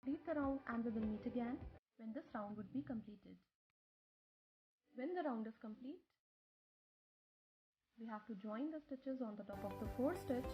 Complete the round and we will meet again when this round would be completed. When the round is complete, we have to join the stitches on the top of the 4th stitch.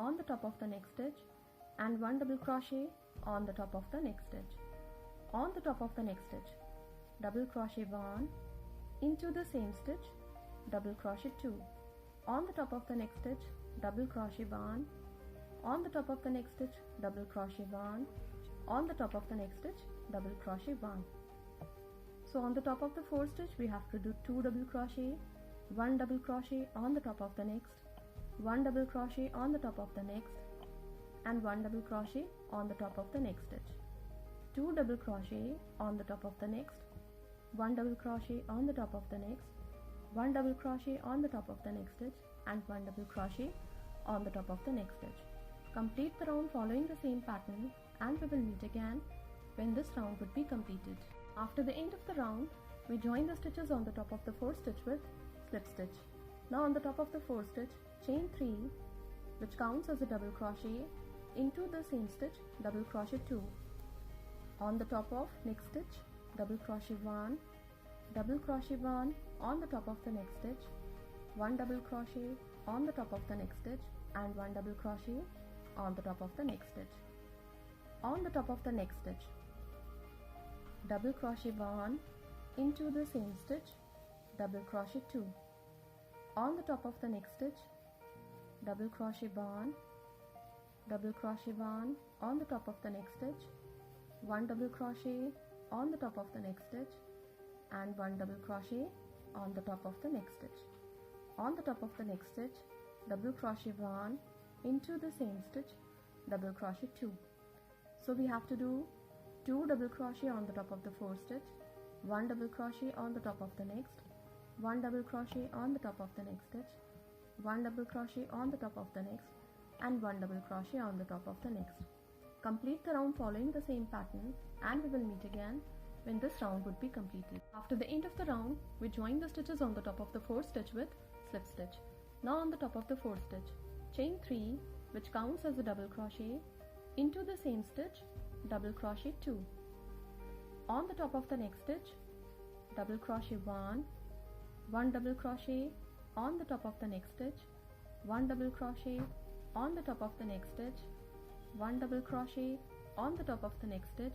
On the top of the next stitch and 1 double crochet on the top of the next stitch. On the top of the next stitch, double crochet 1, into the same stitch, double crochet 2. On the top of the next stitch, double crochet 1, on the top of the next stitch, double crochet 1, on the top of the next stitch, double crochet 1. So on the top of the 4th stitch we have to do 2 double crochet, 1 double crochet on the top of the next, 1 double crochet on the top of the next, and 1 double crochet on the top of the next stitch, 2 double crochet on the top of the next, 1 double crochet on the top of the next, 1 double crochet on the top of the next stitch, and 1 double crochet on the top of the next stitch. Complete the round following the same pattern and we will meet again when this round would be completed. After the end of the round, we join the stitches on the top of the 4th stitch with slip stitch. Now on the top of the 4th stitch, chain 3, which counts as a double crochet, into the same stitch, double crochet 2. On the top of next stitch, double crochet 1, double crochet 1 on the top of the next stitch, 1 double crochet on the top of the next stitch, and 1 double crochet on the top of the next stitch. On the top of the next stitch, double crochet 1, into the same stitch, double crochet 2. On the top of the next stitch, double crochet 1, double crochet 1 on the top of the next stitch, 1 double crochet on the top of the next stitch, and 1 double crochet on the top of the next stitch. On the top of the next stitch, double crochet 1, into the same stitch, double crochet 2. So we have to do 2 double crochet on the top of the 4th stitch, 1 double crochet on the top of the next, 1 double crochet on the top of the next stitch, 1 double crochet on the top of the next, and 1 double crochet on the top of the next. Complete the round following the same pattern, and we will meet again when this round would be completed. After the end of the round, we join the stitches on the top of the 4th stitch with slip stitch. Now on the top of the 4th stitch, chain 3, which counts as a double crochet, into the same stitch, double crochet 2. On the top of the next stitch, double crochet 1, 1 double crochet on the top of the next stitch, 1 double crochet on the top of the next stitch, 1 double crochet on the top of the next stitch,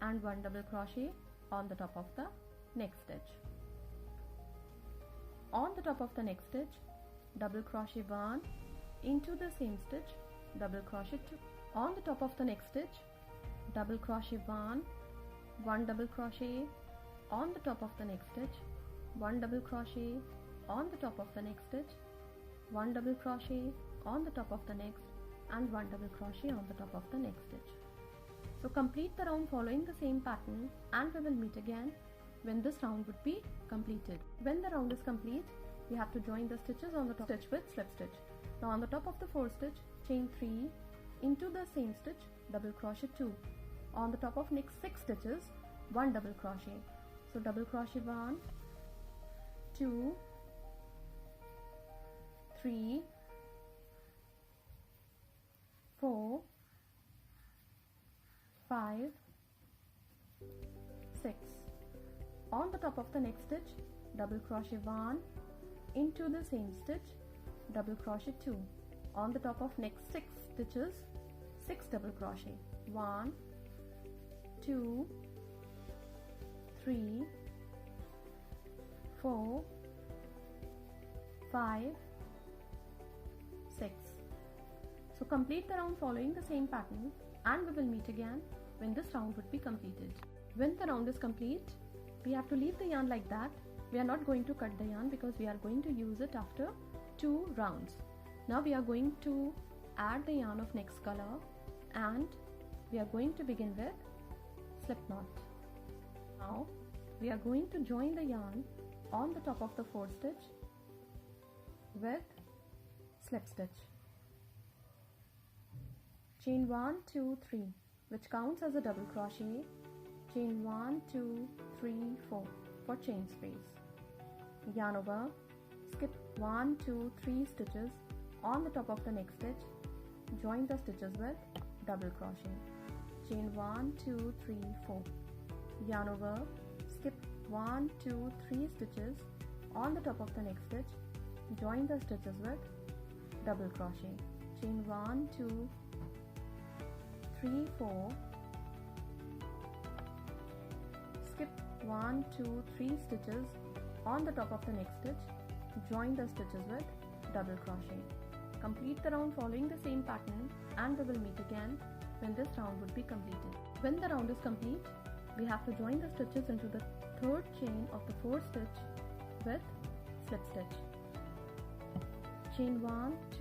and 1 double crochet on the top of the next stitch. On the top of the next stitch, double crochet 1, into the same stitch, double crochet 2. On the top of the next stitch, double crochet 1, 1 double crochet on the top of the next stitch, 1 double crochet on the top of the next stitch, 1 double crochet on the top of the next, and 1 double crochet on the top of the next stitch. So complete the round following the same pattern, and we will meet again when this round would be completed. When the round is complete, we have to join the stitches on the top stitch with slip stitch. Now on the top of the 4th stitch, chain 3, into the same stitch, double crochet 2. On the top of next 6 stitches, 1 double crochet. So double crochet 1, 2, 3, 4, 5, 6. On the top of the next stitch, double crochet 1, into the same stitch, double crochet 2. On the top of next 6 stitches, 6 double crochet. 1, 2, 3, 4, 5, 6. So complete the round following the same pattern, and we will meet again when this round would be completed. When the round is complete, we have to leave the yarn like that. We are not going to cut the yarn because we are going to use it after 2 rounds. Now we are going to add the yarn of next color, and we are going to begin with slip knot. Now we are going to join the yarn on the top of the 4th stitch with slip stitch. Chain 1, 2, 3, which counts as a double crochet. Chain 1, 2, 3, 4 for chain space. Yarn over, skip 1, 2, 3 stitches on the top of the next stitch. Join the stitches with double crochet. Chain 1, 2, 3, 4. Yarn over, skip 1, 2, 3 stitches on the top of the next stitch. Join the stitches with double crochet. Chain 1, 2, 3, 4. Skip 1, 2, 3 stitches on the top of the next stitch. Join the stitches with double crochet. Complete the round following the same pattern, and we will meet again when this round would be completed. When the round is complete, we have to join the stitches into the 3rd chain of the 4th stitch with slip stitch. Chain 1, 2.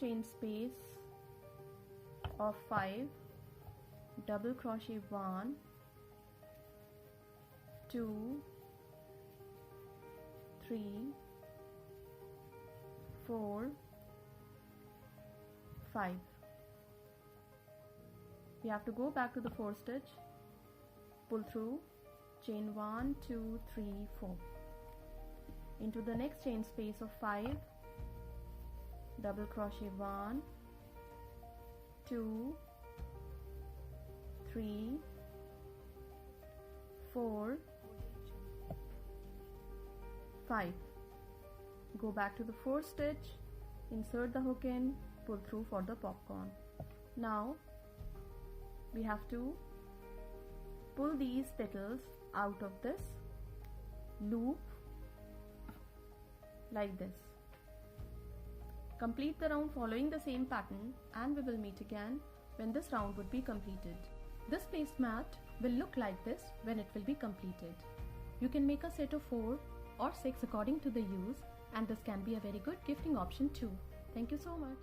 Chain space of 5, double crochet 1, 2, 3, 4, 5. We have to go back to the 4th stitch, pull through, chain 1, 2, 3, 4. Into the next chain space of 5, double crochet 1, 2, 3, 4, 5. Go back to the 4th stitch, insert the hook in, pull through for the popcorn. Now we have to pull these petals out of this loop like this. Complete the round following the same pattern, and we will meet again when this round would be completed. This placemat will look like this when it will be completed. You can make a set of 4 or 6 according to the use, and this can be a very good gifting option too. Thank you so much.